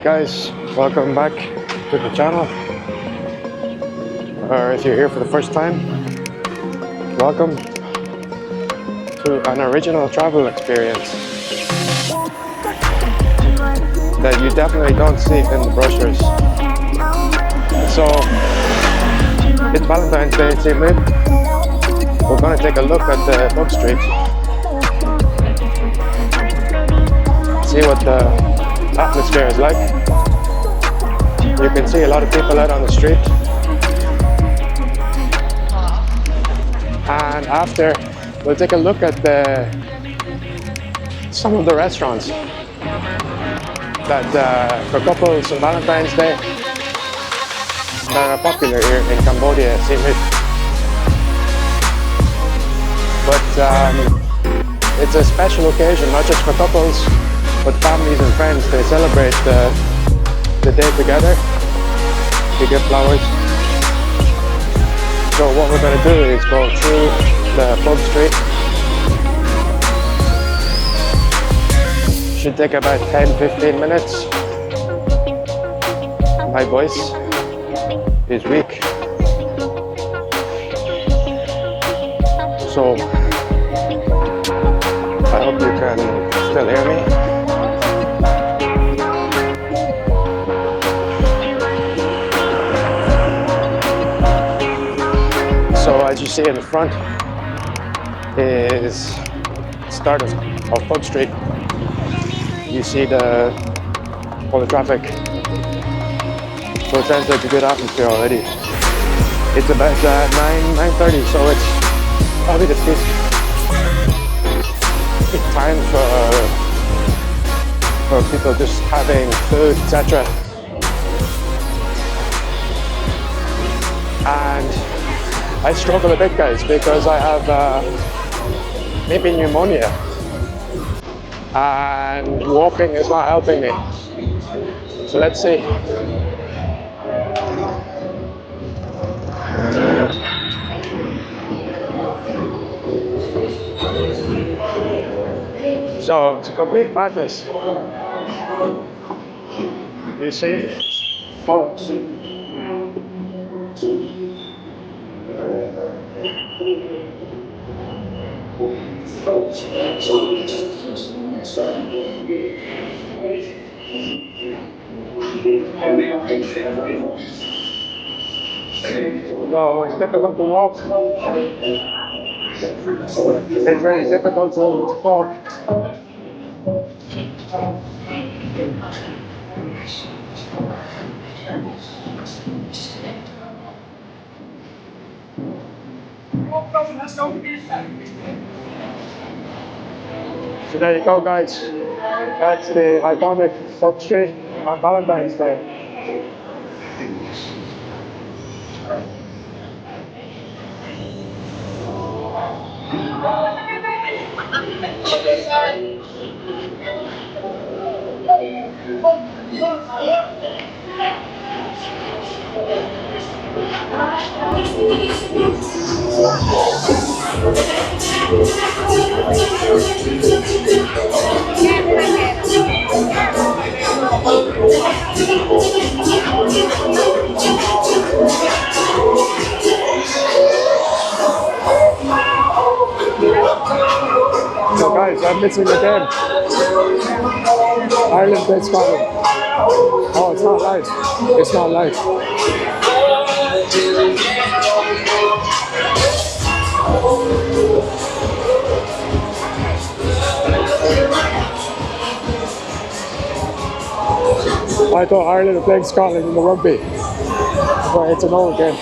Guys, welcome back to the channel, or if you're here for the first time, welcome to an original travel experience that you definitely don't see in the brochures. So it's Valentine's Day in Siem Reap. We're going to take a look at the pub street, see what the atmosphere is like. You can see a lot of people out on the street, and after we'll take a look at some of the restaurants that for couples on Valentine's Day that are popular here in Cambodia, Siem Reap. But it's a special occasion, not just for couples, but families and friends. They celebrate the day together. They give flowers. So what we're going to do is go through the pub street. Should take about 10-15 minutes. My voice is weak, so I hope you can still hear me. So as you see in the front is start of Pub Street. You see all the traffic. So it sounds like a good atmosphere already. It's about 9:30, so it's probably the peak time for people just having food, etc. And I struggle a bit, guys, because I have maybe pneumonia, and walking is not helping me. So let's see. So it's a complete madness. You see, folks. No, it's difficult to walk. It's very difficult to walk. So there you go, guys. That's the iconic pub street on Valentine's Day. So guys, I'm missing the game. Ireland plays Scotland. Oh, it's not live. It's not live. I thought Ireland were playing Scotland in the rugby, but it's an old game.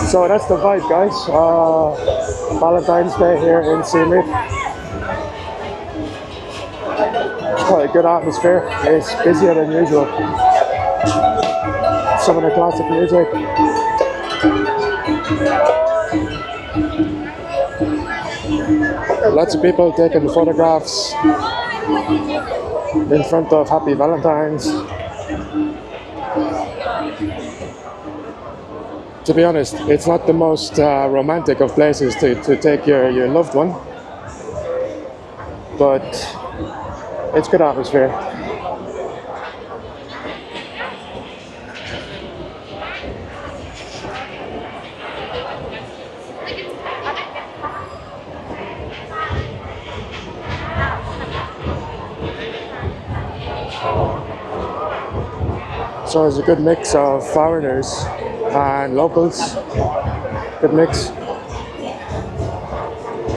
So that's the vibe, guys. Valentine's Day here in Siem Reap. Quite a good atmosphere. It's busier than usual. Some of the classic music. Lots of people taking photographs in front of Happy Valentine's. To be honest, it's not the most romantic of places to take your loved one, but it's good atmosphere. So it's a good mix of foreigners and locals. Good mix.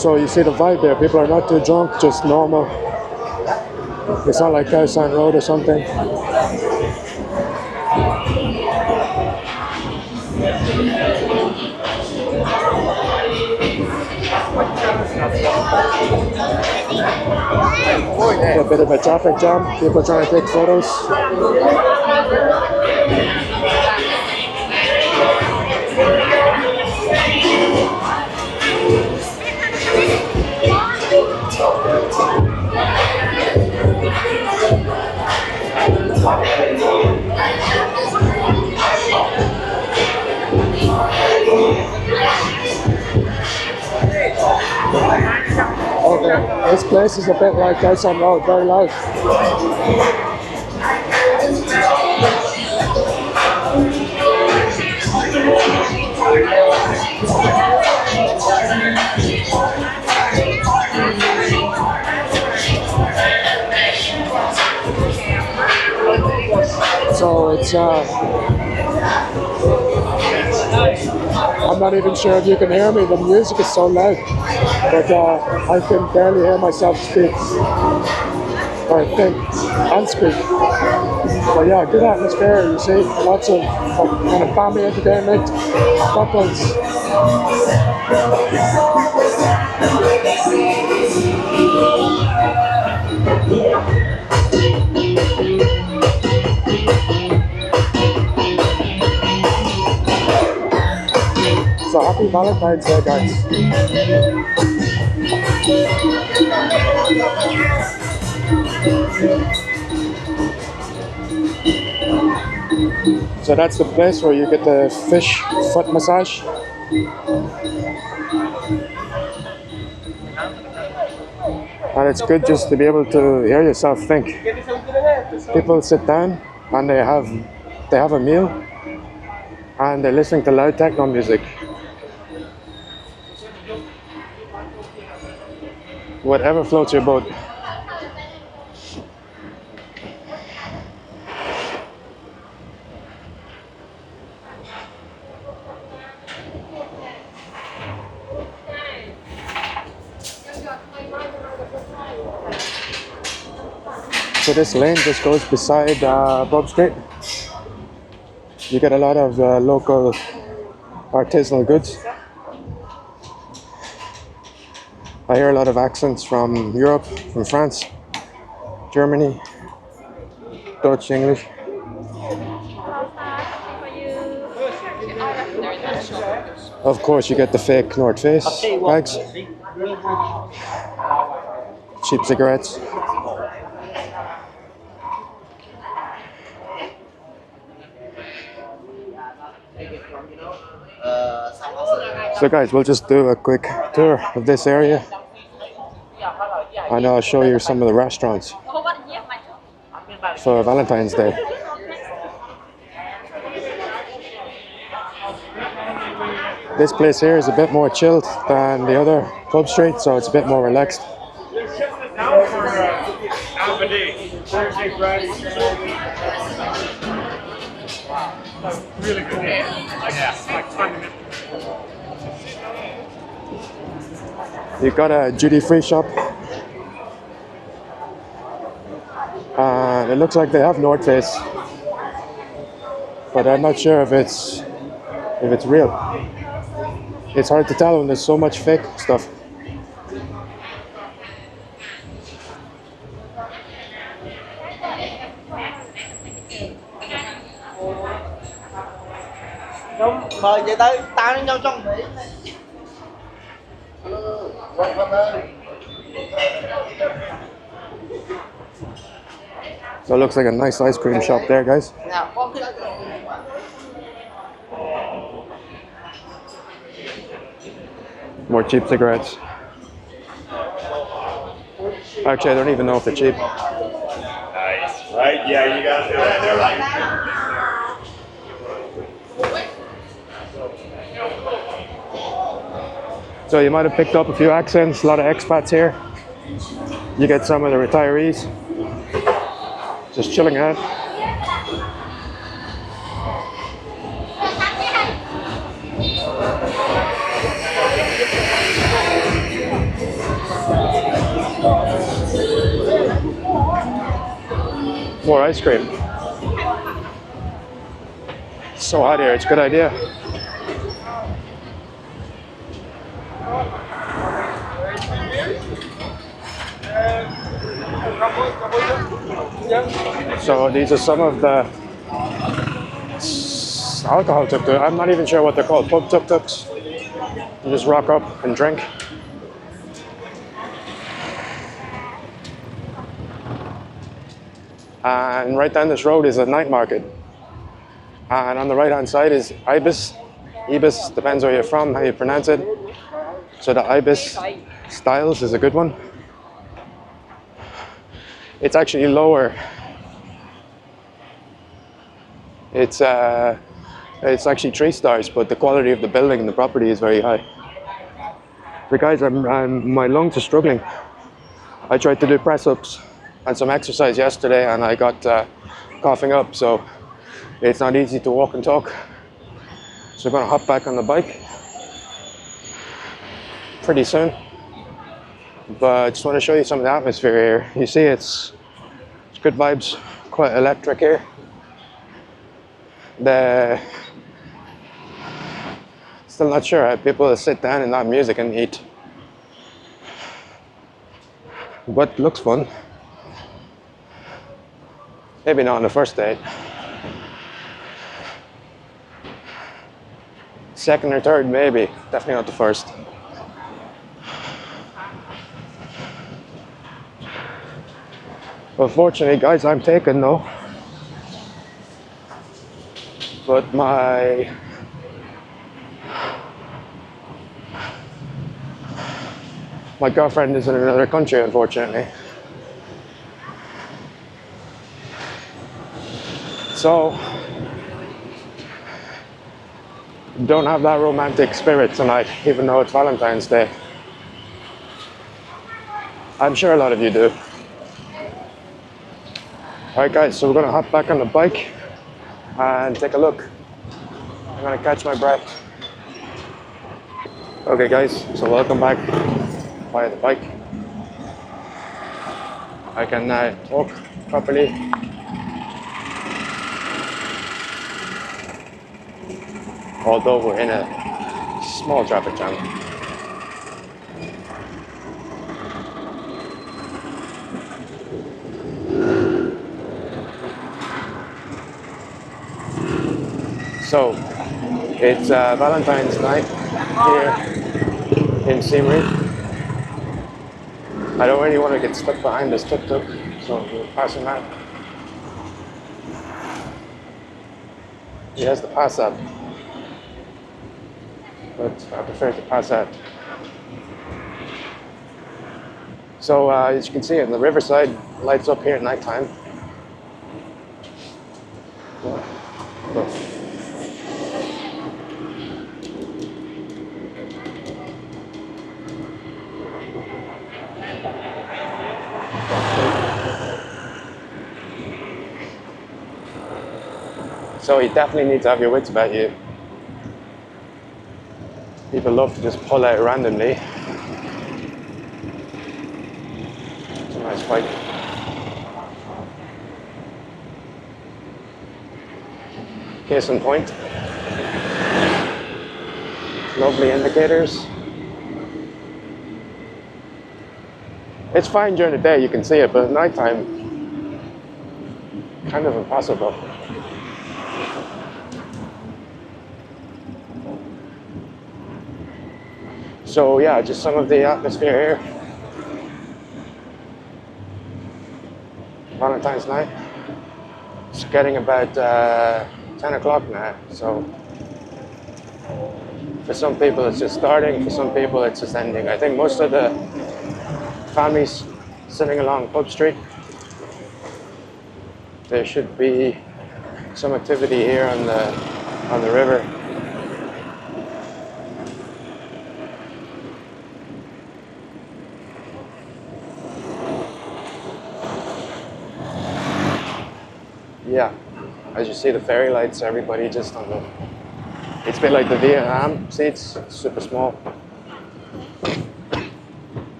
So you see the vibe there. People are not too drunk, just normal. It's not like Kaisan Road or something. A bit of a traffic jam. People trying to take photos. Okay, this place is a bit like Kaisan Road, very loud. So it's I'm not even sure if you can hear me, the music is so loud, but I can barely hear myself speak, or think, and speak. But yeah, good atmosphere, you see, lots of kind of family entertainment, couples. So happy Valentine's Day, guys. So that's the place where you get the fish foot massage. And it's good just to be able to hear yourself think. People sit down and they have a meal and they're listening to loud techno music. Whatever floats your boat. So this lane just goes beside Bob Street. You get a lot of local artisanal goods. I hear a lot of accents from Europe, from France, Germany, Dutch, English. Of course, you get the fake North Face bags, cheap cigarettes. So guys, we'll just do a quick tour of this area and I'll show you some of the restaurants for Valentine's Day. This place here is a bit more chilled than the other pub street, so it's a bit more relaxed. Really good. Yeah, like 20 minutes. You've got a duty-free shop. And it looks like they have North Face, but I'm not sure if it's real. It's hard to tell when there's so much fake stuff. Mời về tới tao với nhau trong Mỹ. So it looks like a nice ice cream shop there, guys. More cheap cigarettes. Actually, I don't even know if they're cheap. Nice. Right? Yeah, you got to do it. They're like. So you might have picked up a few accents, a lot of expats here. You get some of the retirees just chilling out. More ice cream. It's so hot here, it's a good idea. So these are some of the alcohol tuk-tuk. I'm not even sure what they're called. Pub tuk-tuks. You just rock up and drink. And right down this road is a night market. And on the right hand side is Ibis. Ibis, depends where you're from, how you pronounce it. So the Ibis Styles is a good one. It's actually lower. It's actually 3 stars, but the quality of the building and the property is very high. The guys, my lungs are struggling. I tried to do press-ups and some exercise yesterday, and I got coughing up, so it's not easy to walk and talk. So I'm gonna hop back on the bike pretty soon. But I just want to show you some of the atmosphere here. You see, it's good vibes, quite electric here. Still not sure how people sit down and not music and eat. But looks fun. Maybe not on the first date. Second or third, maybe. Definitely not the first. Unfortunately, guys, I'm taken though. But my girlfriend is in another country, unfortunately. So, don't have that romantic spirit tonight, even though it's Valentine's Day. I'm sure a lot of you do. Alright guys, so we're gonna hop back on the bike and take a look. I'm gonna catch my breath. Okay guys, so welcome back via the bike. I can talk properly. Although we're in a small traffic jam. So, it's Valentine's night here in Siem Reap. I don't really want to get stuck behind this tuk-tuk, so we're passing out. He has the pass up, but I prefer to pass out. So, as you can see, on the riverside, lights up here at nighttime. So you definitely need to have your wits about you. People love to just pull out randomly. It's a nice bike. Case in point. Lovely indicators. It's fine during the day, you can see it, but at nighttime, kind of impossible. So yeah, just some of the atmosphere here. Valentine's night. It's getting about 10 o'clock now, so For some people it's just starting, for some people it's just ending. I think most of the families sitting along Pub Street, there should be some activity here on the river. Yeah, as you see the ferry lights, everybody just on the, it's a bit like the Vietnam seats, super small.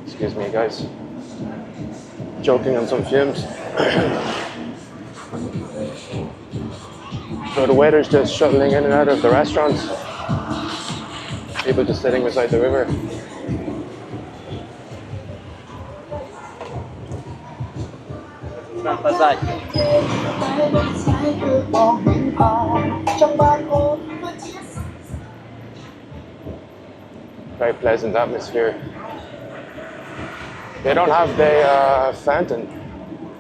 Excuse me guys, joking on some fumes. So the waiter's just shuttling in and out of the restaurants. People just sitting beside the river. Very pleasant atmosphere. They don't have the fountain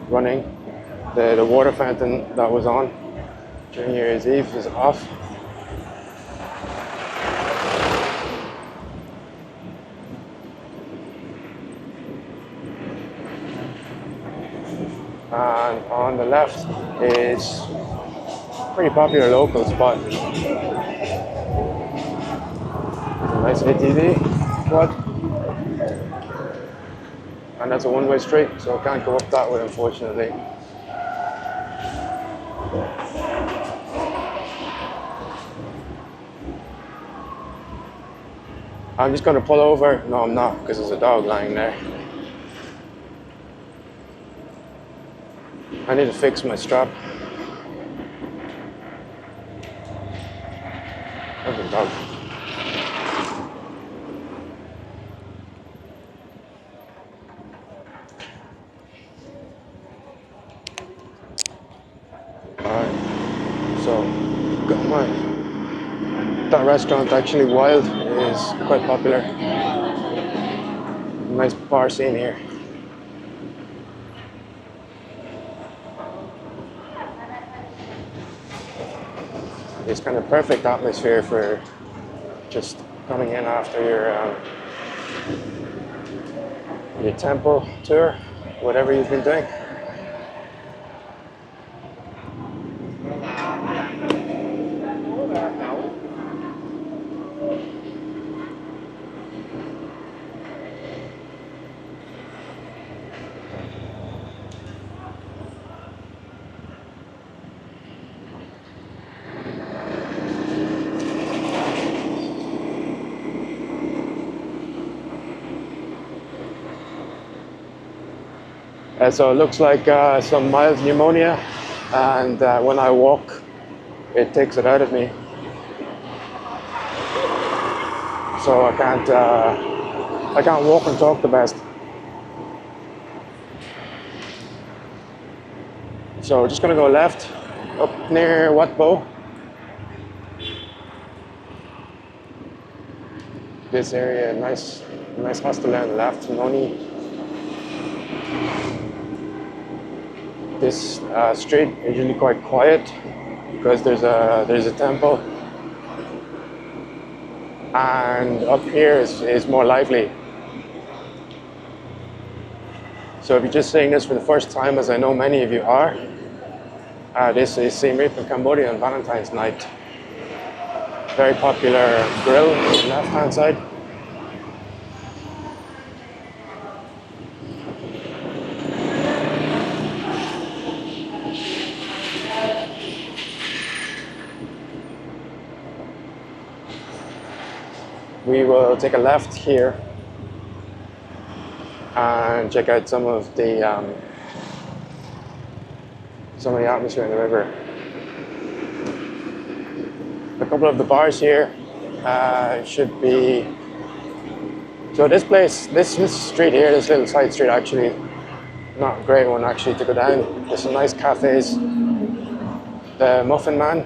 running. The water fountain that was on during New Year's Eve is off. And on the left is a pretty popular local spot. A nice ATV quad. And that's a one-way street, so I can't go up that way, unfortunately. I'm just going to pull over. No, I'm not, because there's a dog lying there. I need to fix my strap. There's a dog. Alright, so got that restaurant, actually Wild, is quite popular. Nice bar scene here. It's kind of perfect atmosphere for just coming in after your temple tour, whatever you've been doing. So it looks like some mild pneumonia, and when I walk, it takes it out of me. So I can't walk and talk the best. So we're just gonna go left, up near Wat Bo. This area, nice hostel on the left, Noni. This street is usually quite quiet because there's a temple, and up here is more lively. So if you're just seeing this for the first time, as I know many of you are, this is Siem Reap in Cambodia on Valentine's night. Very popular grill on the left hand side. We will take a left here and check out some of the atmosphere in the river. A couple of the bars here should be. So this place, this street here, this little side street, actually not a great one actually to go down. There's some nice cafes. The Muffin Man.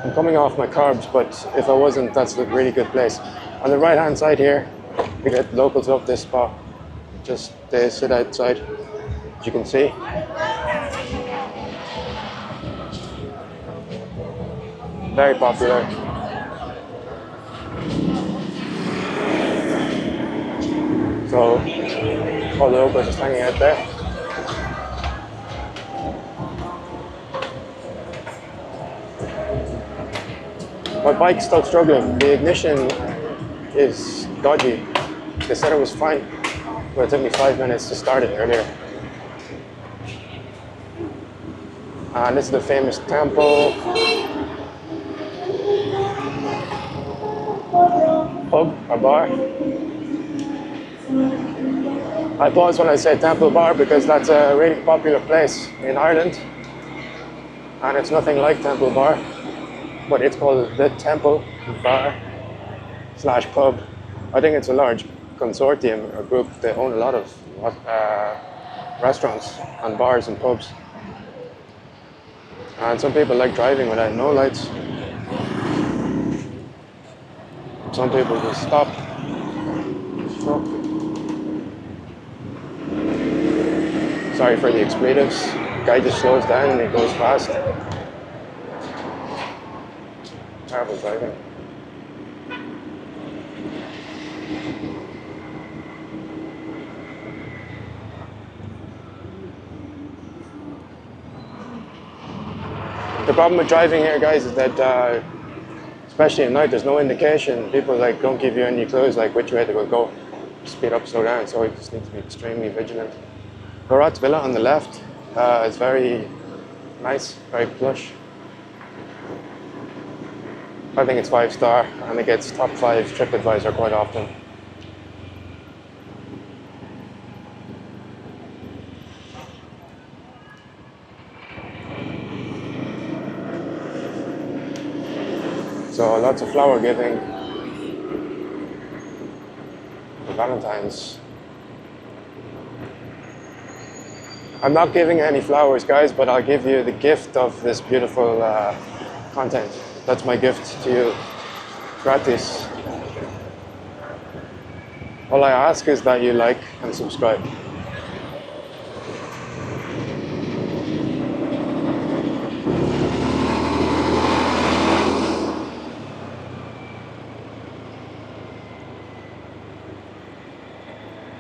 I'm coming off my carbs, but if I wasn't, that's a really good place. On the right hand side here, we get locals love this spot. Just they sit outside, as you can see. Very popular. So all the locals just hanging out there. My bike's still struggling. The ignition is dodgy. They said it was fine, but it took me 5 minutes to start it earlier. And this is the famous temple. Pub or bar. I pause when I say temple bar because that's a really popular place in Ireland. And it's nothing like Temple Bar, but it's called the Temple Bar slash pub. I think it's a large consortium or group. They own a lot of restaurants and bars and pubs. And some people like driving without no lights. Some people just stop. Sorry for the expletives. Guy just slows down and he goes fast. Terrible driving. The problem with driving here, guys, is that especially at night, there's no indication. People like don't give you any clues like which way they will go. Speed up, slow down. So you just need to be extremely vigilant. Gorat's Villa on the left is very nice, very plush. I think it's 5-star and it gets top 5 TripAdvisor quite often. So lots of flower giving for Valentine's. I'm not giving any flowers, guys, but I'll give you the gift of this beautiful content. That's my gift to you, gratis. All I ask is that you like and subscribe.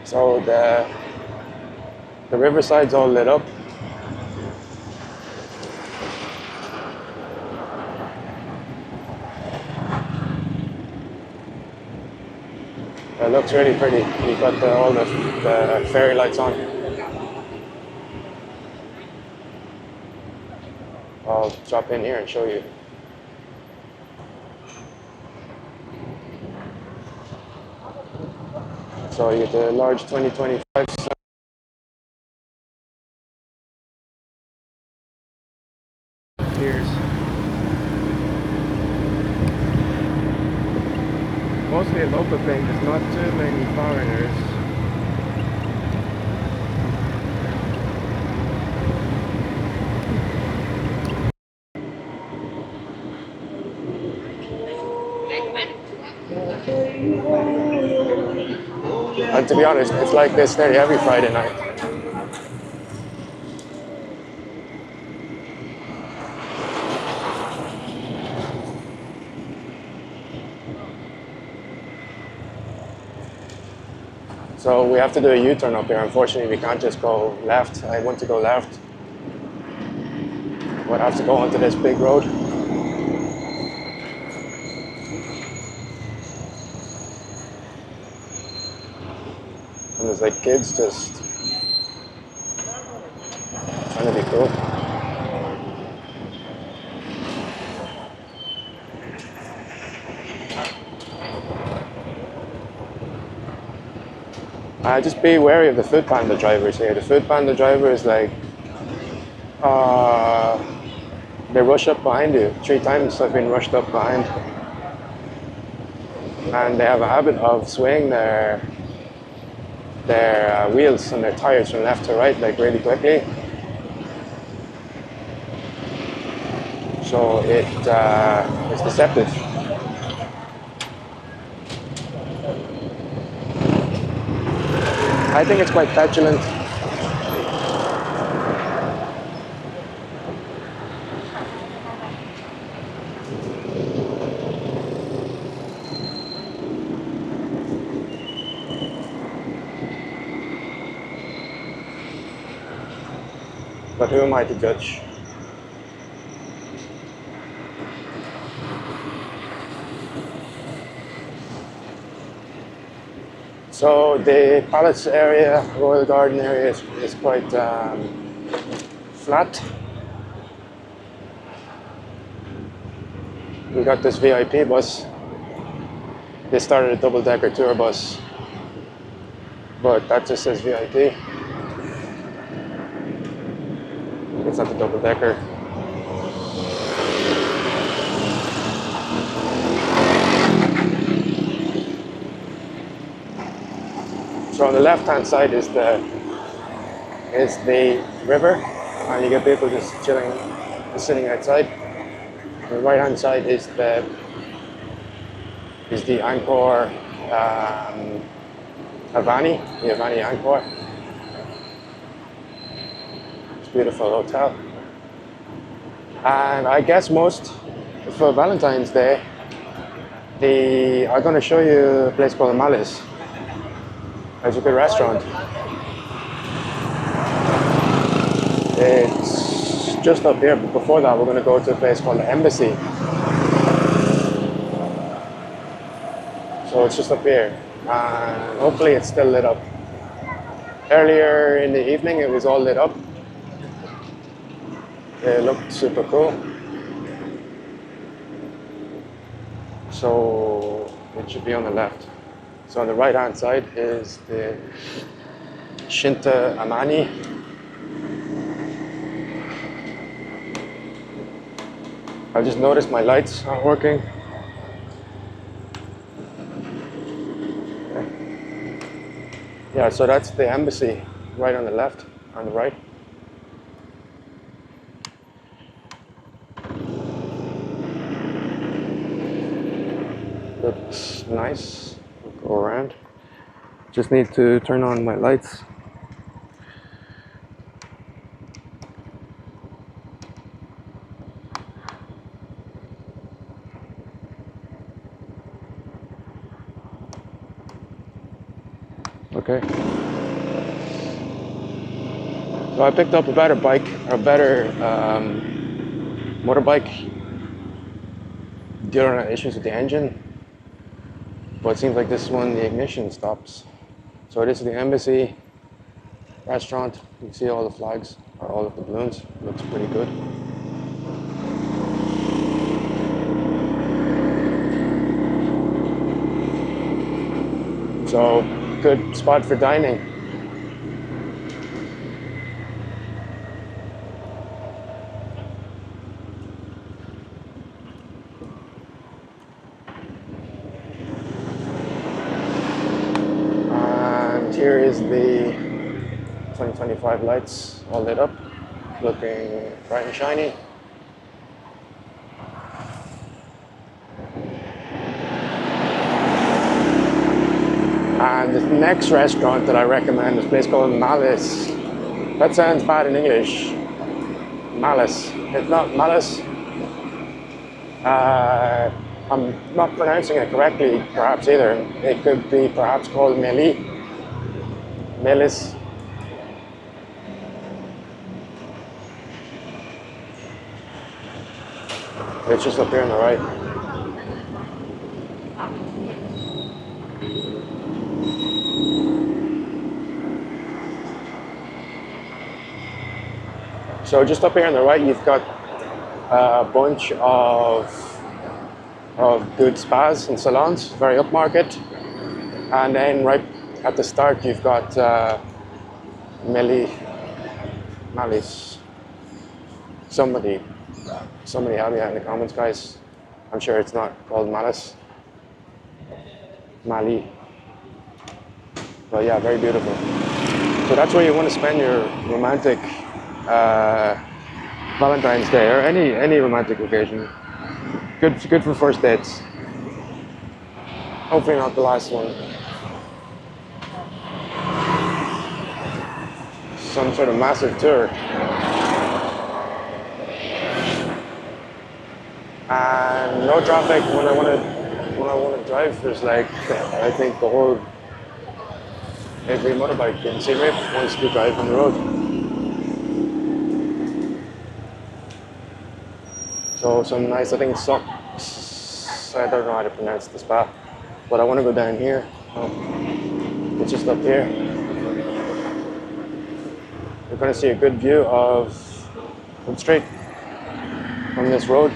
So the riverside's all lit up. It looks really pretty. You've got all the fairy lights on. I'll drop in here and show you. So you get the large 2025 piers. Mostly a local thing, there's not too many foreigners. And to be honest, it's like this nearly every Friday night. So we have to do a U-turn up here. Unfortunately, we can't just go left. I want to go left. We'll have to go onto this big road. And there's like kids just trying to be cool. Just be wary of the food panda drivers here. The food panda driver is like, they rush up behind you. 3 times I've been rushed up behind. And they have a habit of swaying their wheels and their tires from left to right, like really quickly. So it's deceptive. I think it's quite petulant. but who am I to judge? So the palace area, royal garden area is quite flat. We got this VIP bus. They started a double-decker tour bus, but that just says VIP. It's not the double-decker. So on the left-hand side is the river, and you get people just chilling, just sitting outside. On the right-hand side is the Angkor Avani, the Avani Angkor. It's a beautiful hotel. And I guess most for Valentine's Day, I'm going to show you a place called Malice. It's a good restaurant. It's just up here, but before that we're going to go to a place called the Embassy. So it's just up here, and hopefully it's still lit up. Earlier in the evening it was all lit up. It looked super cool. So it should be on the left. So on the right hand side is the Shinta Amani. I just noticed my lights aren't working. Yeah, so that's the embassy right on the left, on the right. Looks nice. We'll go around. Just need to turn on my lights. Okay. So I picked up a better bike, or a better motorbike. The other issues with the engine, but it seems like this one the ignition stops. So this is the embassy restaurant. You can see all the flags, or all of the balloons. Looks pretty good. So good spot for dining. And here is the 2025 lights all lit up, looking bright and shiny. And the next restaurant that I recommend is a place called Malice. That sounds bad in English. Malice. It's not Malice. I'm not pronouncing it correctly, perhaps either. It could be perhaps called Meli. Melis. It's just up here on the right. So just up here on the right, you've got a bunch of good spas and salons, very upmarket. And then right at the start, you've got Malice. Somebody help me out in the comments, guys. I'm sure it's not called Malice. Mali. But yeah, very beautiful. So that's where you want to spend your romantic Valentine's Day or any romantic occasion. Good for first dates. Hopefully not the last one. Some sort of massive tour. And no traffic when I want to drive. There's like I think every motorbike in Siem Reap wants to drive on the road. So some nice, I think socks. I don't know how to pronounce the spa, but I want to go down here. Oh, it's just up here. You're going to see a good view of Hood Street from this road.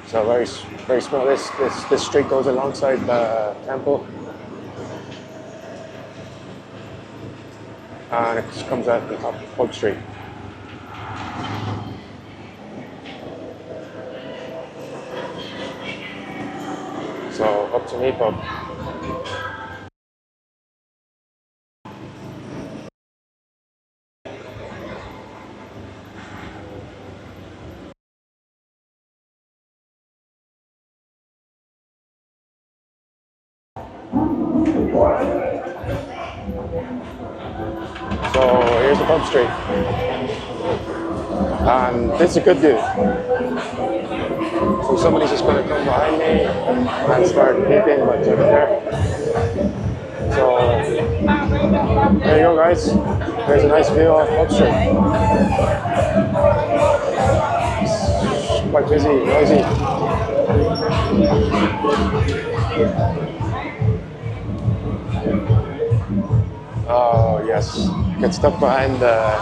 So very small. This street goes alongside the temple, and it just comes out the top of Hood Street. So up to me, pub. So here's the pub street, and this is a good view. So somebody's just going to come behind me and start peeping, but look at there. So there you go, guys. There's a nice view of Pub Street. It's quite busy, noisy. Oh yes, get stuck behind the.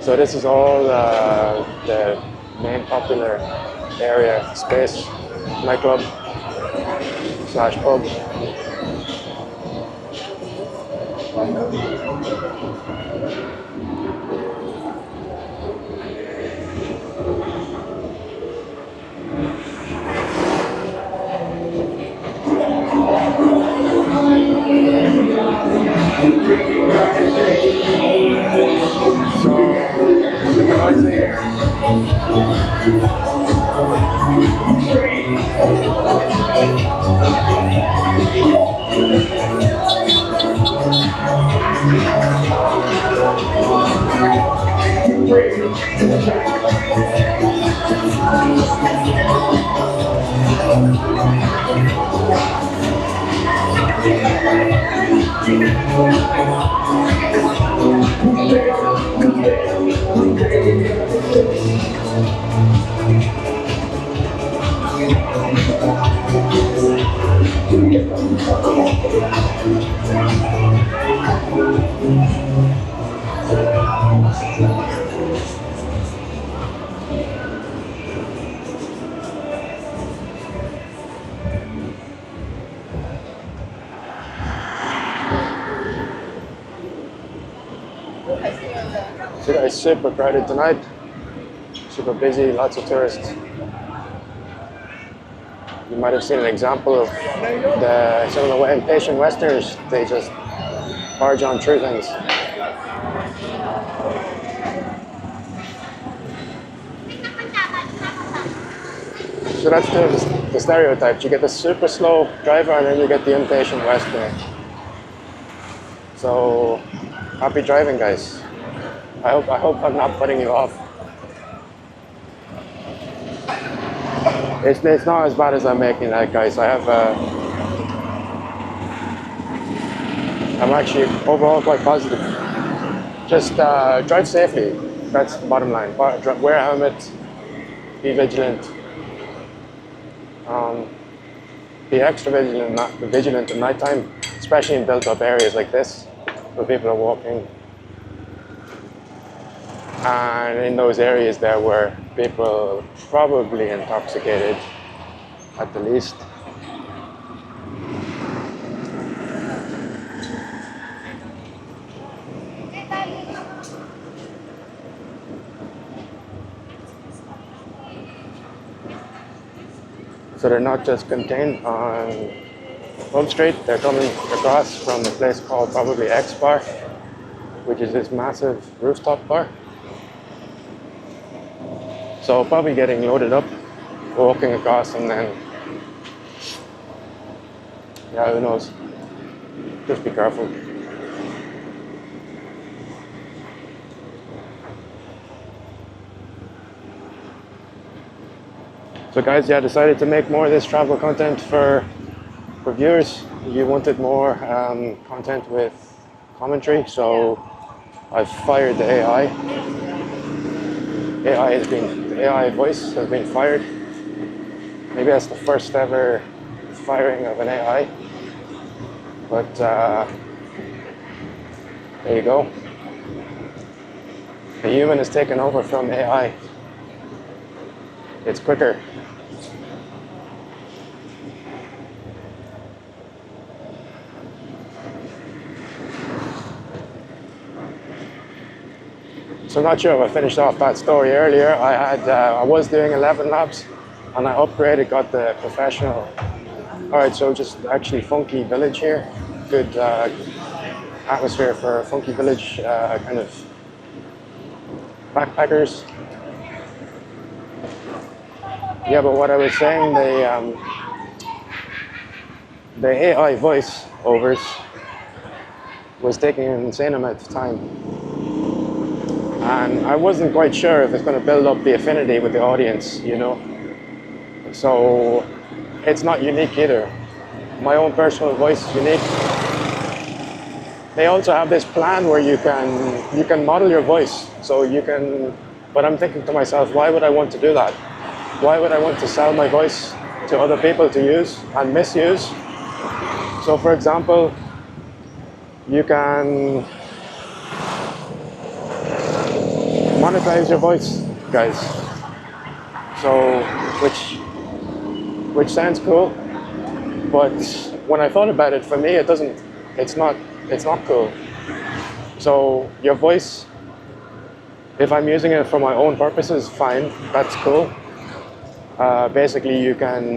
So this is all the main popular area space, nightclub slash pub. So it's super crowded tonight, super busy, lots of tourists. You might have seen an example of some of the impatient Westerners. They just barge on through things. So that's the stereotypes. You get the super slow driver and then you get the impatient Westerner. So happy driving, guys. I hope I'm not putting you off. It's not as bad as I'm making that, guys. I'm actually overall quite positive. Just drive safely. That's the bottom line. Wear a helmet. Be vigilant. Be extra vigilant at nighttime, especially in built-up areas like this, where people are walking. And in those areas there where people are probably intoxicated, at the least. So they're not just contained on Home Street, they're coming across from a place called probably X Bar, which is this massive rooftop bar. So probably getting loaded up, walking across, and then, yeah, who knows, just be careful. So guys, yeah, I decided to make more of this travel content for viewers. You wanted more content with commentary, so I've fired the AI. The AI voice has been fired. Maybe that's the first ever firing of an AI. But there you go. The human has taken over from AI. It's quicker. So I'm not sure if I finished off that story earlier. I was doing 11 laps and I upgraded, got the professional. Alright, so just actually funky village here. Good atmosphere for a funky village, kind of backpackers. Yeah, but what I was saying, the AI voice overs was taking an insane amount of time. And I wasn't quite sure if it's going to build up the affinity with the audience, you know. So it's not unique either. My own personal voice is unique. They also have this plan where you can model your voice. So you can, but I'm thinking to myself, why would I want to do that? Why would I want to sell my voice to other people to use and misuse? So for example, you can monetize your voice, guys. So, which sounds cool, but when I thought about it, for me, it's not cool. So your voice, if I'm using it for my own purposes, fine, that's cool. Basically, you can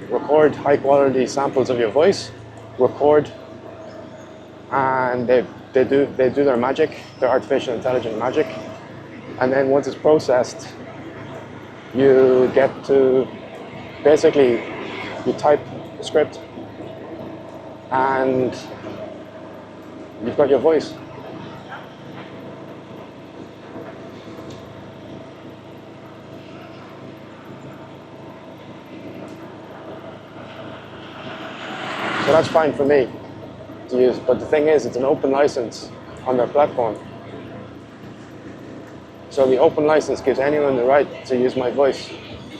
record high quality samples of your voice, record, and they do their magic, their artificial intelligence magic. And then once it's processed, you get to, basically, you type the script and you've got your voice. So that's fine for me to use, but the thing is, it's an open license on their platform. So the open license gives anyone the right to use my voice,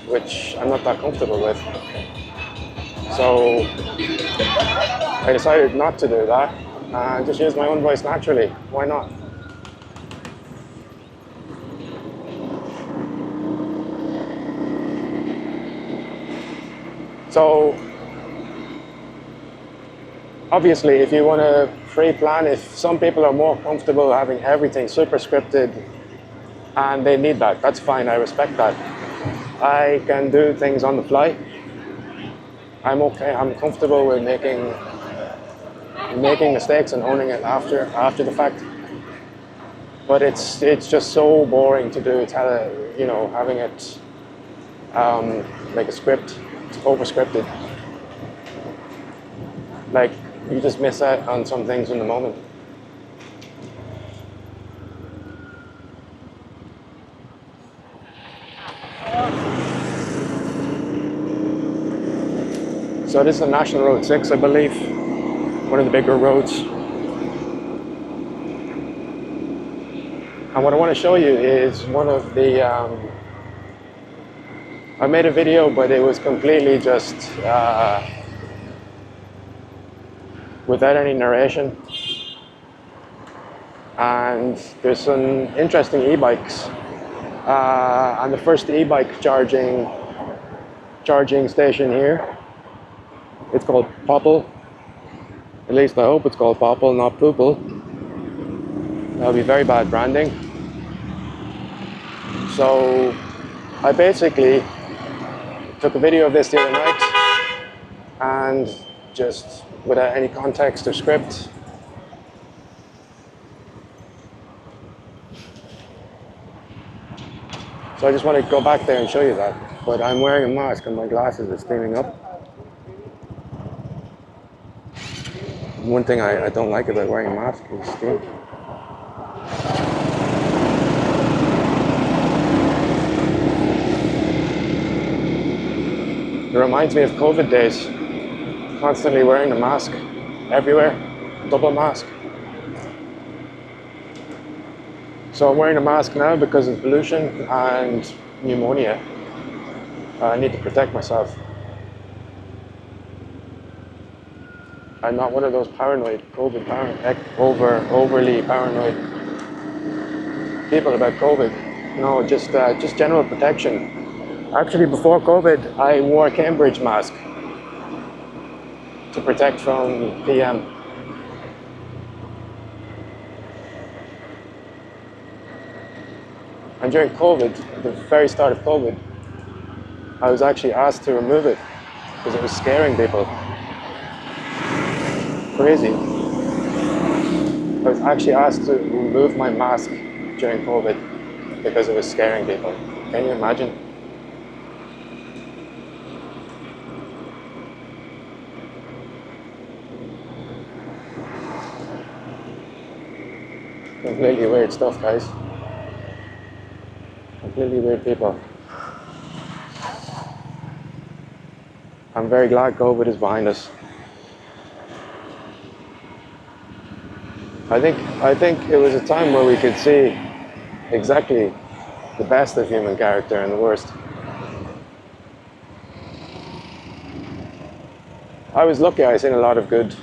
which I'm not that comfortable with. So I decided not to do that and just use my own voice naturally. Why not? So obviously, if you want a free plan, if some people are more comfortable having everything super scripted, and they need that. That's fine, I respect that. I can do things on the fly. I'm okay, I'm comfortable with making mistakes and owning it after the fact. But it's just so boring to do, having it like a script. It's over scripted. Like, you just miss out on some things in the moment. So this is the National Road 6, I believe, one of the bigger roads. And what I want to show you is one of the, I made a video, but it was completely just without any narration. And there's some interesting e-bikes. And the first e-bike charging station here, it's called Popple. At least I hope it's called Popple, not Poople. That'll be very bad branding. So I basically took a video of this the other night, and just without any context or script, so I just want to go back there and show you that. But I'm wearing a mask and my glasses are steaming up. One thing I don't like about wearing a mask is steam. It reminds me of COVID days, constantly wearing a mask everywhere, double mask. So I'm wearing a mask now because of pollution and pneumonia. I need to protect myself. I'm not one of those paranoid, overly paranoid people about COVID. No, just general protection. Actually, before COVID, I wore a Cambridge mask to protect from PM. And during COVID, at the very start of COVID, I was actually asked to remove it because it was scaring people. Crazy. I was actually asked to remove my mask during COVID because it was scaring people. Can you imagine? Completely weird stuff, guys. Completely weird people. I'm very glad COVID is behind us. I think it was a time where we could see exactly the best of human character and the worst. I was lucky, I seen a lot of good.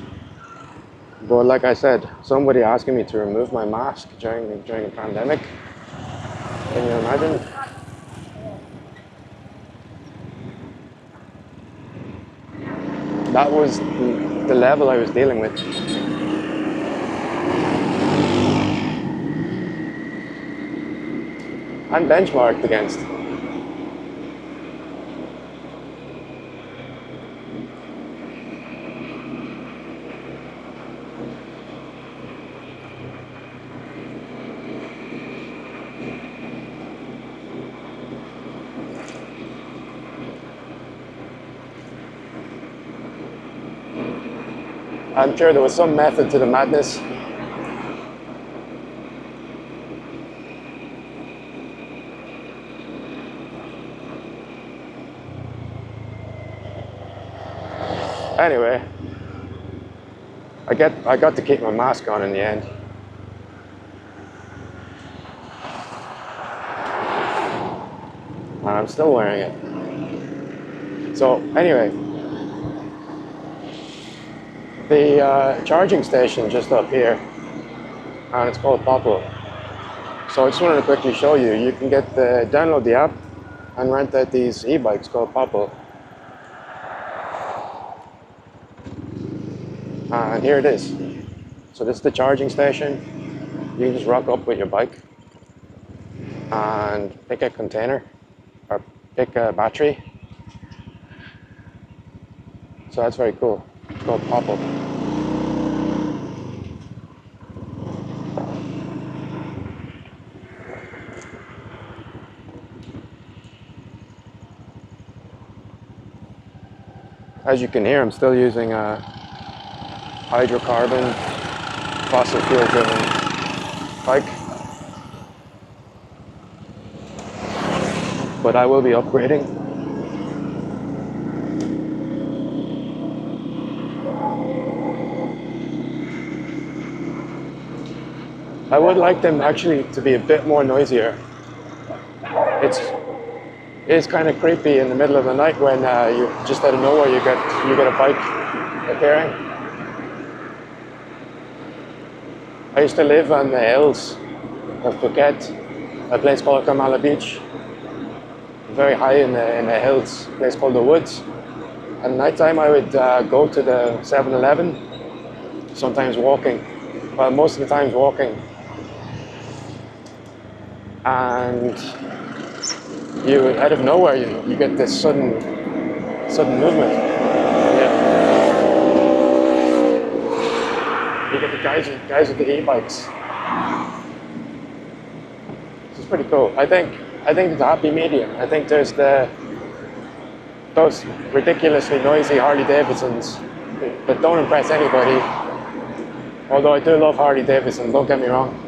But like I said, somebody asking me to remove my mask during a pandemic. Can you imagine? That was the level I was dealing with. I'm benchmarked against. I'm sure there was some method to the madness. Anyway, I got to keep my mask on in the end. And I'm still wearing it. So anyway, the charging station just up here, and it's called Popple. So I just wanted to quickly show you. You can download the app and rent out these e-bikes called Popple. And here it is. So this is the charging station. You can just rock up with your bike and pick a container or pick a battery. So that's very cool. It's called pop-up. As you can hear, I'm still using a hydrocarbon, fossil fuel driven bike. But I will be upgrading. I would like them actually to be a bit more noisier. It is kind of creepy in the middle of the night when you just out of nowhere you get a bike appearing. I used to live on the hills of Phuket, a place called Kamala Beach, very high in the hills, a place called the Woods. At night time I would go to the 7-Eleven, sometimes walking, well most of the times walking. And you, out of nowhere, you get this sudden movement. Yeah. You get the guys with the e-bikes. This is pretty cool. I think it's a happy medium. I think there's those ridiculously noisy Harley Davidsons that don't impress anybody. Although I do love Harley Davidson, don't get me wrong.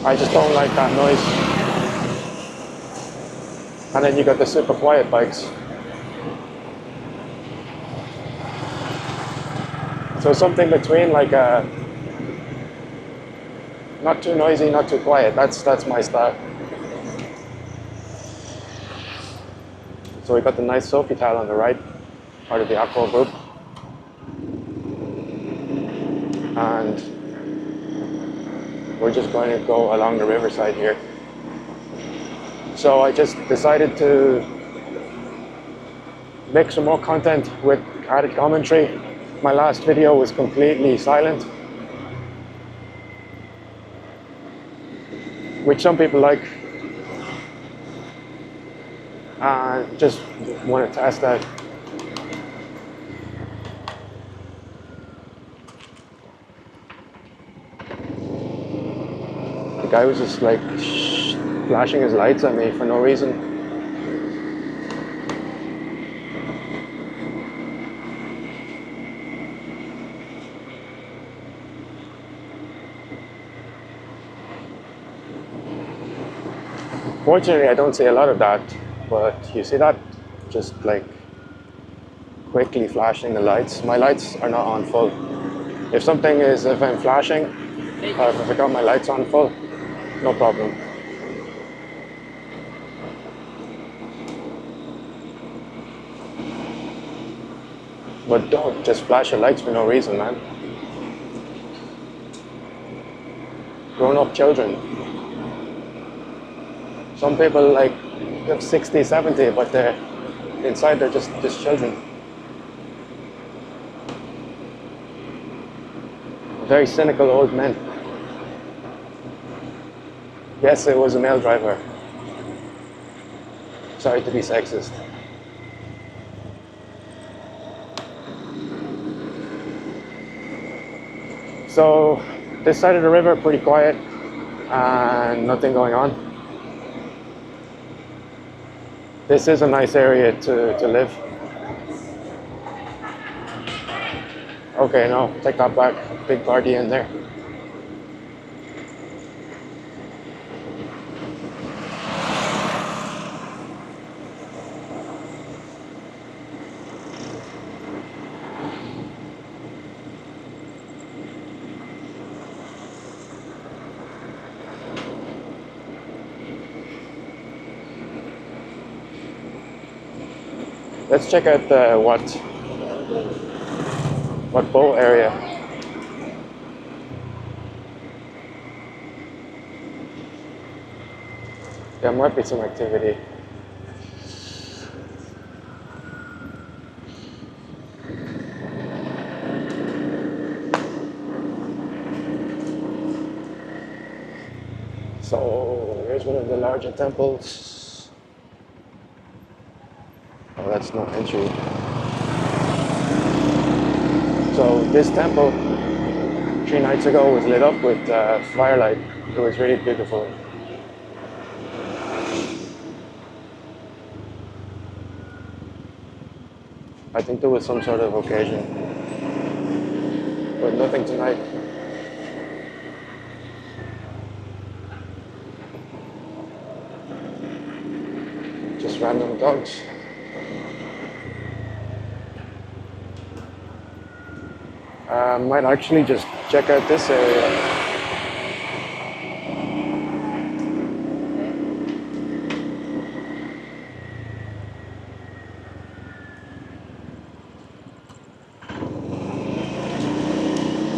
I just don't like that noise. And then you got the super quiet bikes. So something between like a not too noisy, not too quiet. That's my style. So we got the nice Sofitel on the right, part of the Accor group. And we're just going to go along the riverside here. So I just decided to make some more content with added commentary. My last video was completely silent, which some people like. Just want to test that. The guy was just like flashing his lights at me for no reason. Fortunately, I don't see a lot of that, but you see that just like quickly flashing the lights. My lights are not on full. If I'm flashing, or if I got my lights on full, no problem. But don't just flash your lights for no reason, man. Grown-up children. Some people like they're 60, 70, but they're inside they're just children. Very cynical old men. Yes, it was a male driver. Sorry to be sexist. So this side of the river pretty quiet and nothing going on. This is a nice area to live. Okay, no, take that back. Big party in there. Let's check out the what boat area. There might be some activity. So here's one of the larger temples. Oh, that's no entry. So this temple 3 nights ago was lit up with firelight. It was really beautiful. I think there was some sort of occasion, but nothing tonight. Just random dogs. Might actually just check out this area.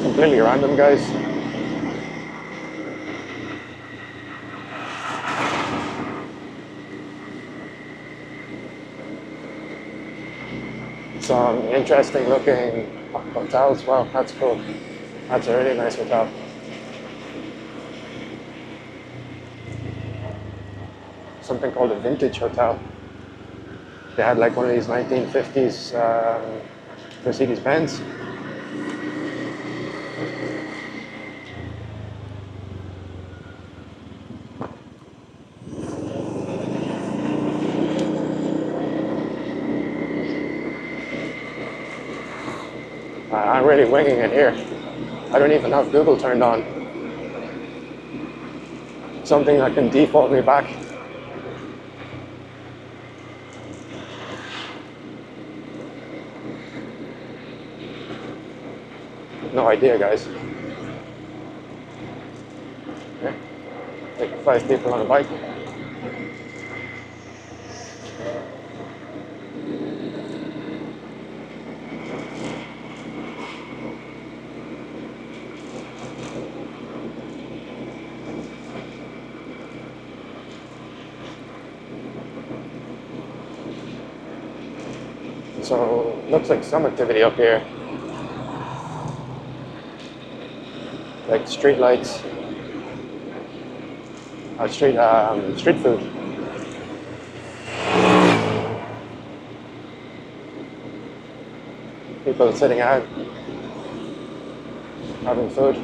Completely random, guys. Some interesting looking hotels. Wow, that's cool. That's a really nice hotel. Something called a vintage hotel. They had like one of these 1950s Mercedes Benz. I'm really winging it here. I don't even have Google turned on. Something that can default me back. No idea, guys. Okay. Like 5 people on a bike. So looks like some activity up here. Like street lights. Street food. People sitting out, having food.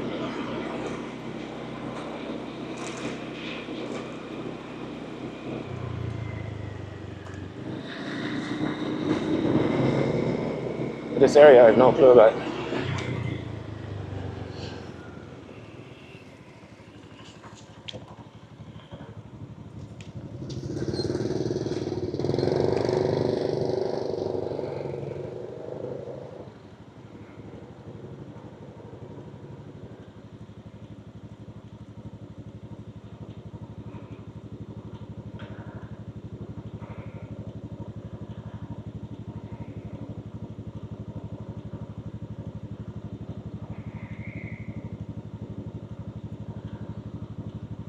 This area I have no clue about.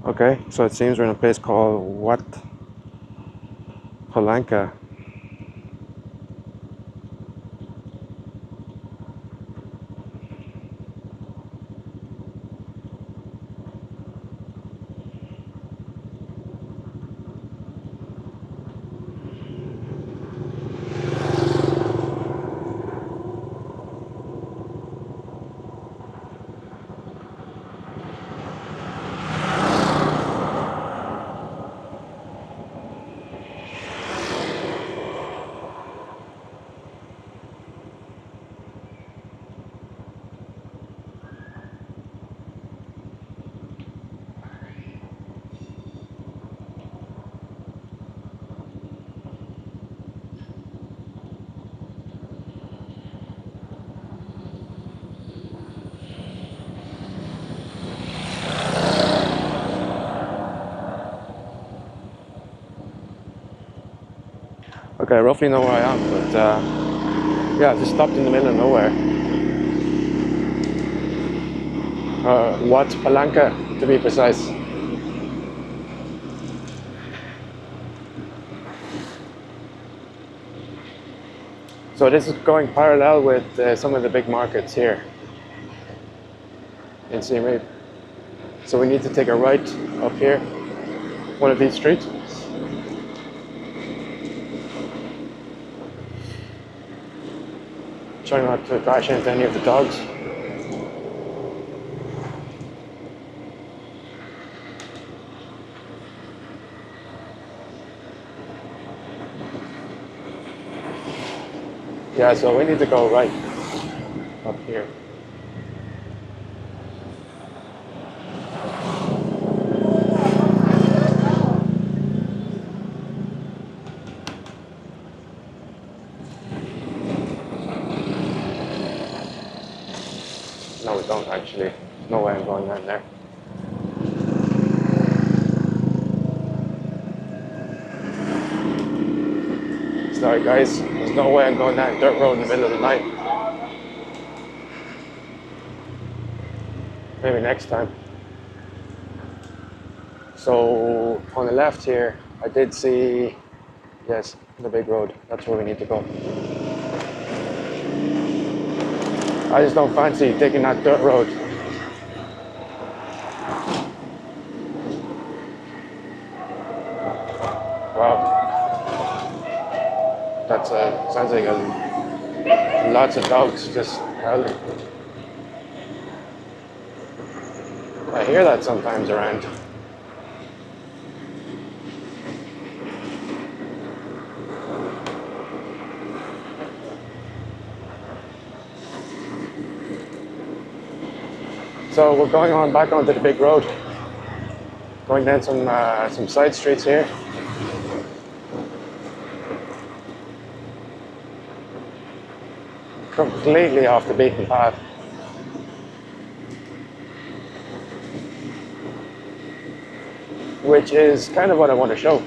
Okay, so it seems we're in a place called Wat Palanca. Okay, I roughly know where I am, but yeah, I just stopped in the middle of nowhere. Wat Palanca, to be precise. So this is going parallel with some of the big markets here in Siem Reap. So we need to take a right up here, one of these streets. Try not to crash into any of the dogs. Yeah, so we need to go right up here. No, we don't actually. There's no way I'm going down there. Sorry guys, there's no way I'm going down a dirt road in the middle of the night. Maybe next time. So on the left here, I did see, yes, the big road. That's where we need to go. I just don't fancy taking that dirt road. Wow. That's sounds like lots of dogs just howling. I hear that sometimes around. So we're going on back onto the big road, going down some side streets here. Completely off the beaten path. Which is kind of what I want to show.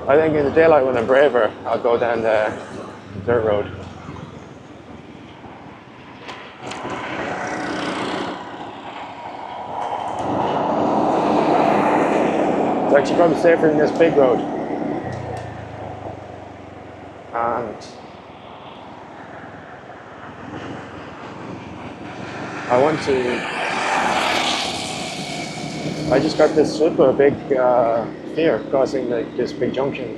I think in the daylight when I'm braver, I'll go down the dirt road. It's actually probably safer than this big road. And I just got this super big fear crossing this big junction.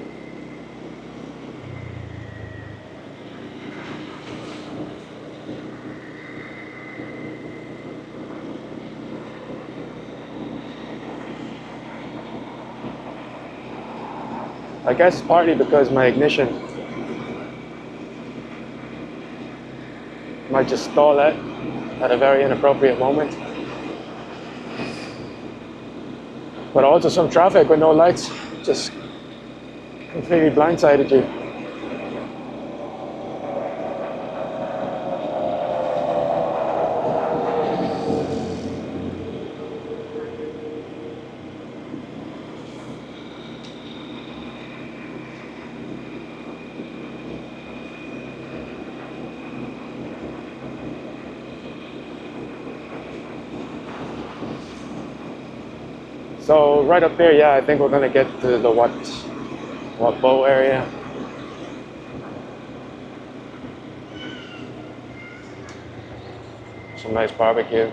I guess partly because my ignition might just stall out at a very inappropriate moment. But also some traffic with no lights just completely blindsided you. So right up there, yeah, I think we're gonna get to the what bow area. Some nice barbecue.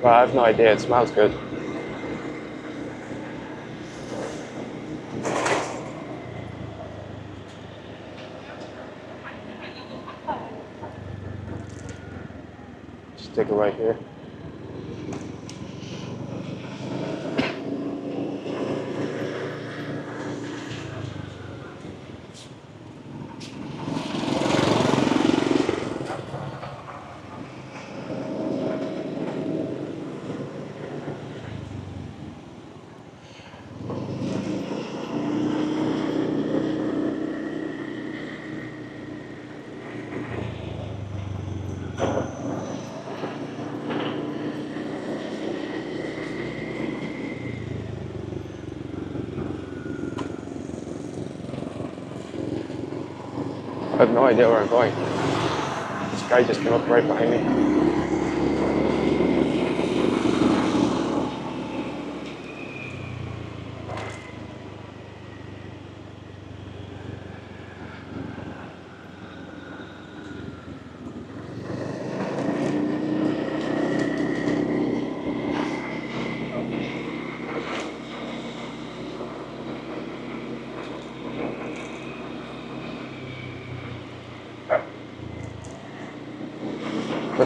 Well, I have no idea, it smells good. Stick it right here. I have no idea where I'm going. This guy just came up right behind me.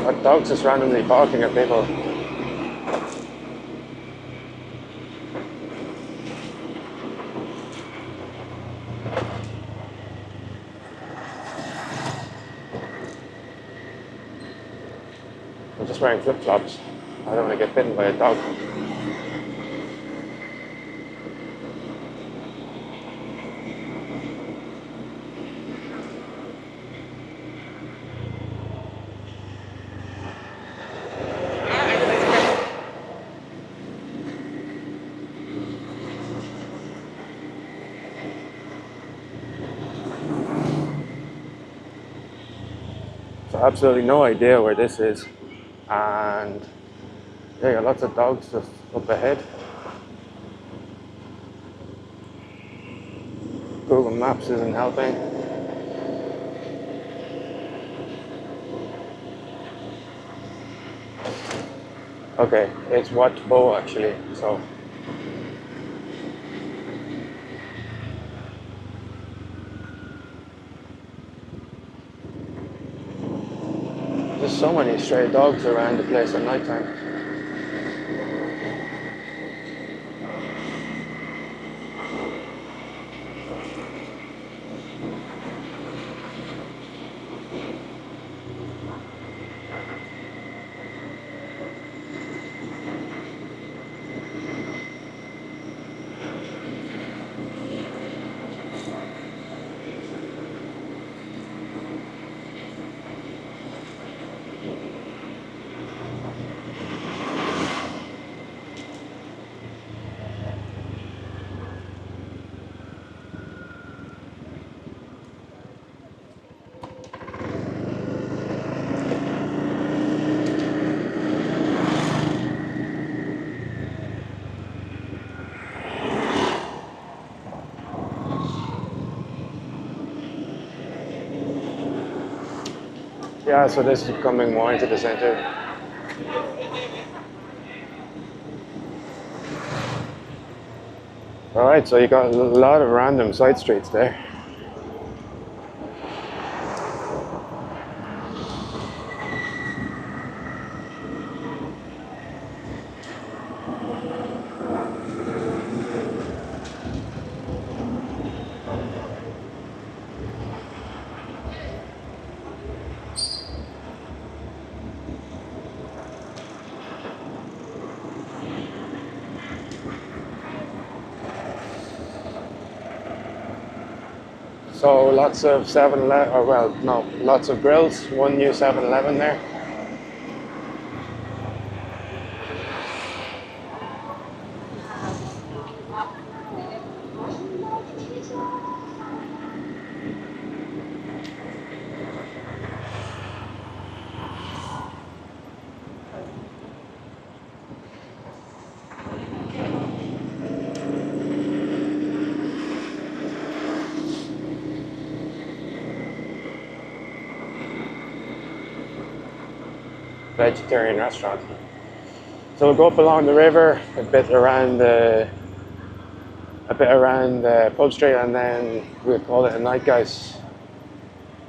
But dogs just randomly barking at people. I'm just wearing flip-flops. I don't want to get bitten by a dog. So absolutely no idea where this is, and yeah, got lots of dogs just up ahead. Google Maps isn't helping. Okay, it's Wat Bo actually, so. There's so many stray dogs around the place at night time. Yeah, so this is coming more into the center. Alright, so you got a lot of random side streets there. So lots of 7-Eleven, or well, no, lots of grills, one new 7-Eleven there. Vegetarian restaurant. So we'll go up along the river, a bit around the Pub Street, and then we'll call it a night, guys.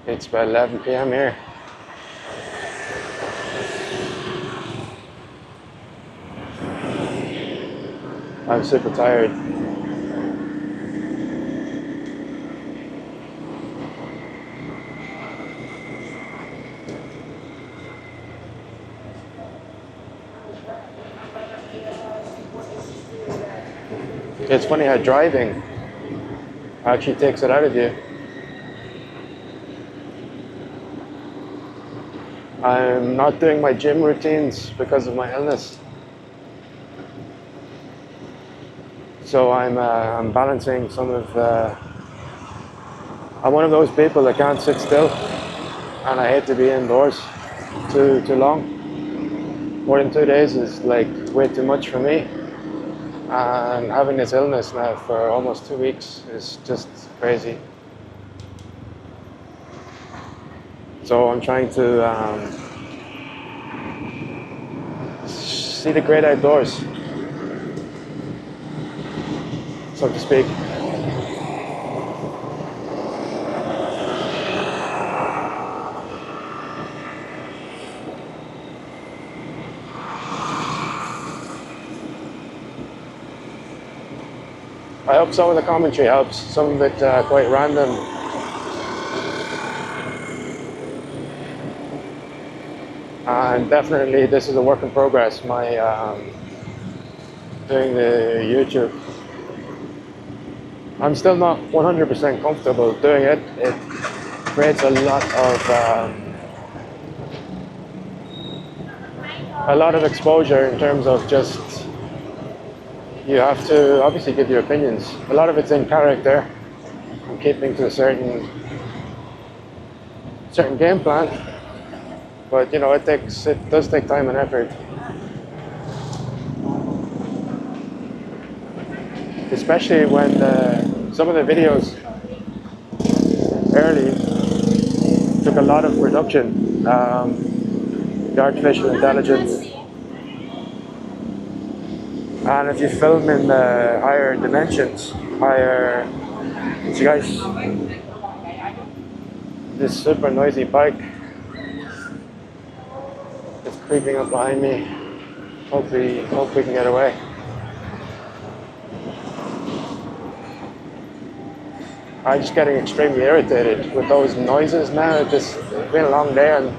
It's about 11 p.m. here. I'm super tired. It's funny how driving actually takes it out of you. I'm not doing my gym routines because of my illness. So I'm balancing some of I'm one of those people that can't sit still, and I hate to be indoors too long. More than 2 days is like way too much for me. And having this illness now for almost 2 weeks is just crazy. So I'm trying to see the great outdoors, so to speak. I hope some of the commentary helps, some of it quite random. And definitely this is a work in progress, my doing the YouTube. I'm still not 100% comfortable doing it. It creates a lot of exposure in terms of just, you have to obviously give your opinions. A lot of it's in character. I'm keeping to a certain game plan, but you know, it does take time and effort. Especially when some of the videos early took a lot of production, the artificial intelligence. And if you film in the higher dimensions, see guys, this super noisy bike is creeping up behind me. Hope we can get away. I'm just getting extremely irritated with those noises now. It's been a long day, and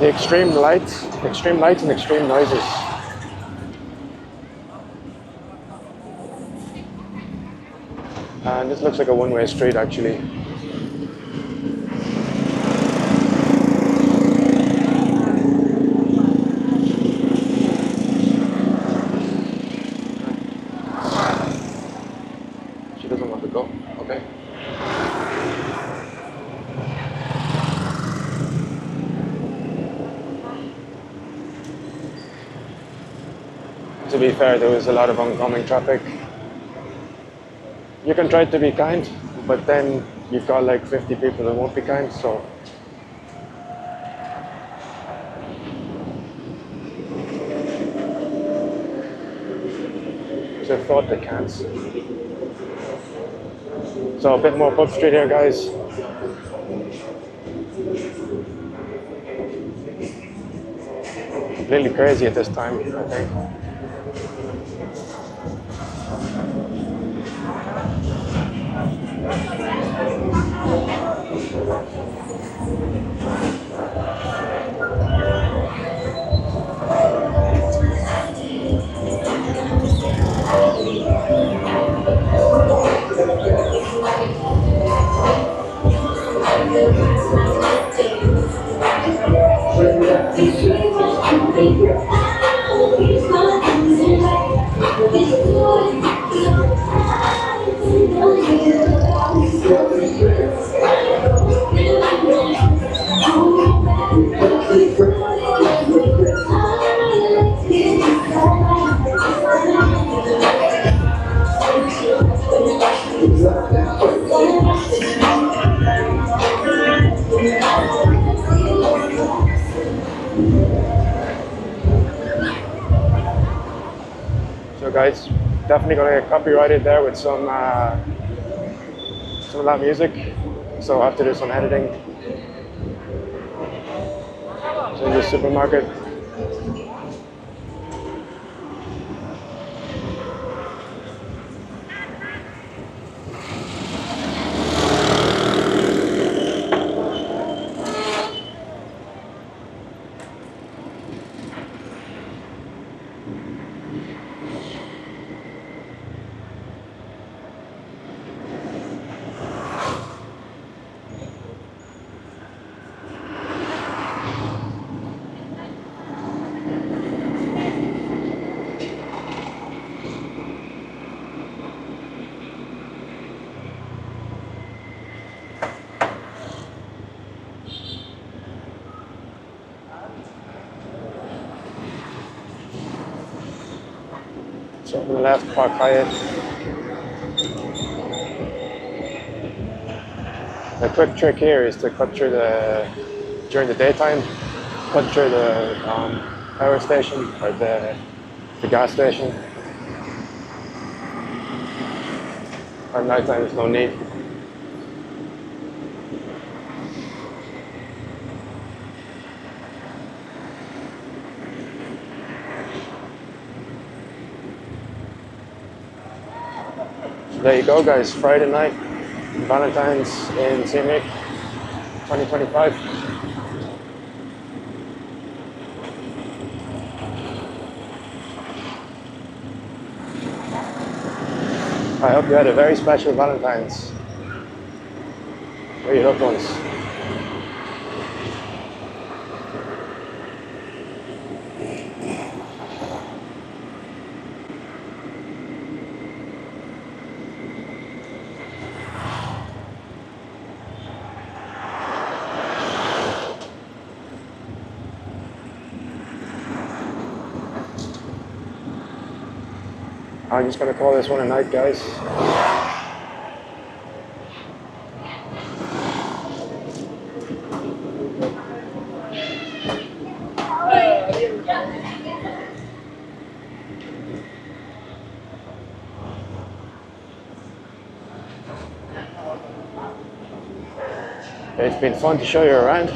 the extreme lights and extreme noises. And this looks like a one-way street actually. She doesn't want to go. Okay. To be fair, there was a lot of oncoming traffic. You can try to be kind, but then you've got like 50 people that won't be kind, so. So I thought they can't. So a bit more pub street here, guys. Completely crazy at this time, I think. So guys, definitely gonna get copyrighted there with some of that music. So I have to do some editing. So in the supermarket. So on the left, Park Hyatt. The quick trick here is to cut through during the daytime, cut through the power station or the gas station. At nighttime, there's no need. There you go, guys. Friday night, Valentine's in Siem Reap, 2025. I hope you had a very special Valentine's with your loved ones. I'm just going to call this one a night, guys. It's been fun to show you around.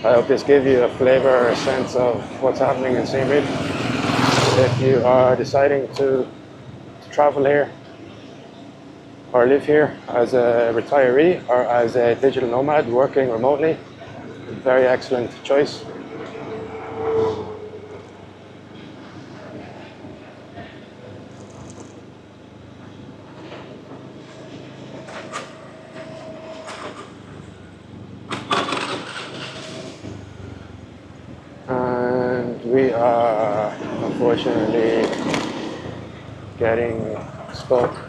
I hope this gives you a flavor or a sense of what's happening in Siem Reap. If you are deciding to travel here or live here as a retiree or as a digital nomad working remotely, very excellent choice. We are unfortunately getting stuck.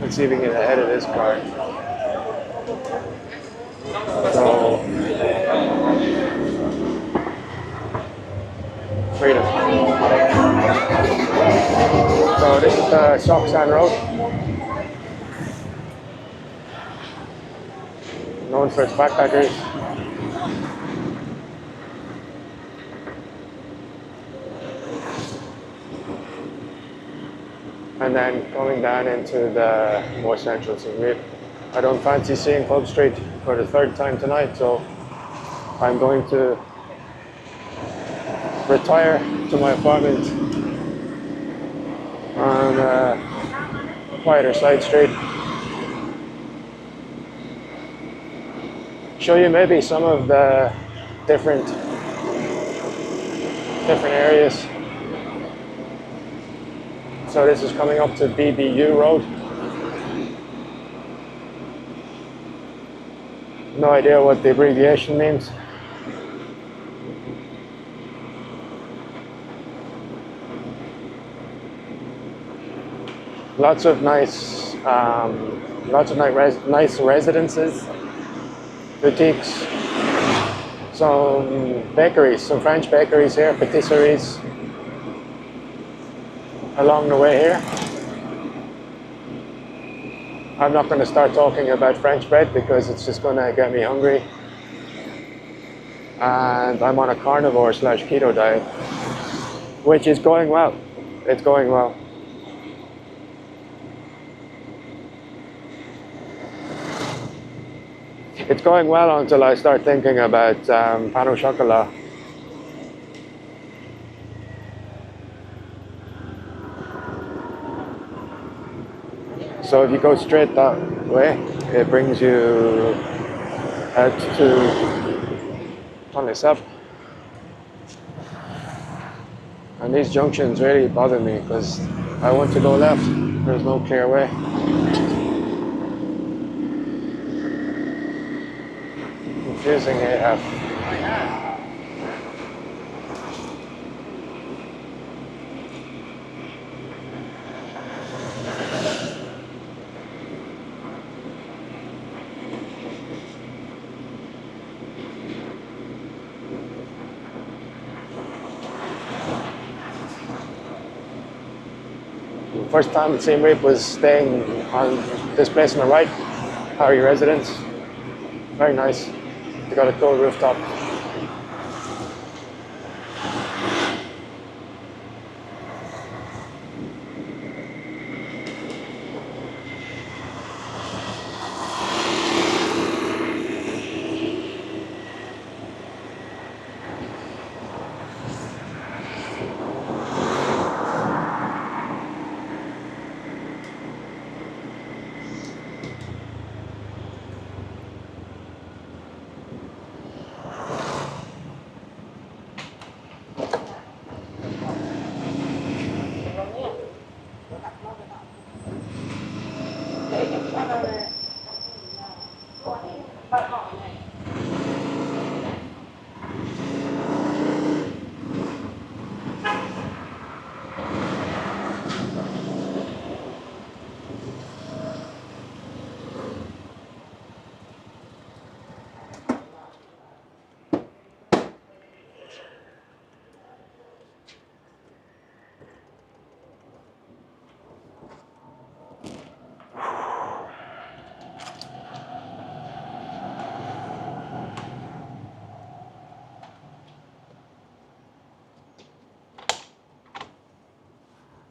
Let's see if we can get ahead of this car. So, freedom. So this is the Soksan Road, known for its backpackers. And then going down into the more central Siem Reap. I don't fancy seeing Pub Street for the third time tonight, so I'm going to retire to my apartment on a quieter side street. Show you maybe some of the different areas. So this is coming up to BBU Road. No idea what the abbreviation means. Lots of nice residences, boutiques, some bakeries, some French bakeries here, patisseries along the way here. I'm not going to start talking about French bread because it's just going to get me hungry. And I'm on a carnivore / keto diet, which is going well. It's going well. It's going well until I start thinking about pain au chocolat. So if you go straight that way, it brings you out to Tonle Sap. And these junctions really bother me because I want to go left. There's no clear way. Confusing AF. First time at Siem Reap was staying on this place on the right, Harry Residence. Very nice. They got a cool rooftop.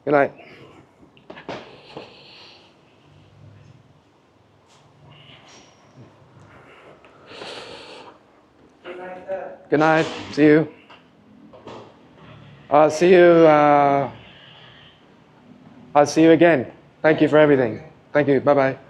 Good night. Good night. See you. I'll see you. I'll see you again. Thank you for everything. Thank you. Bye bye.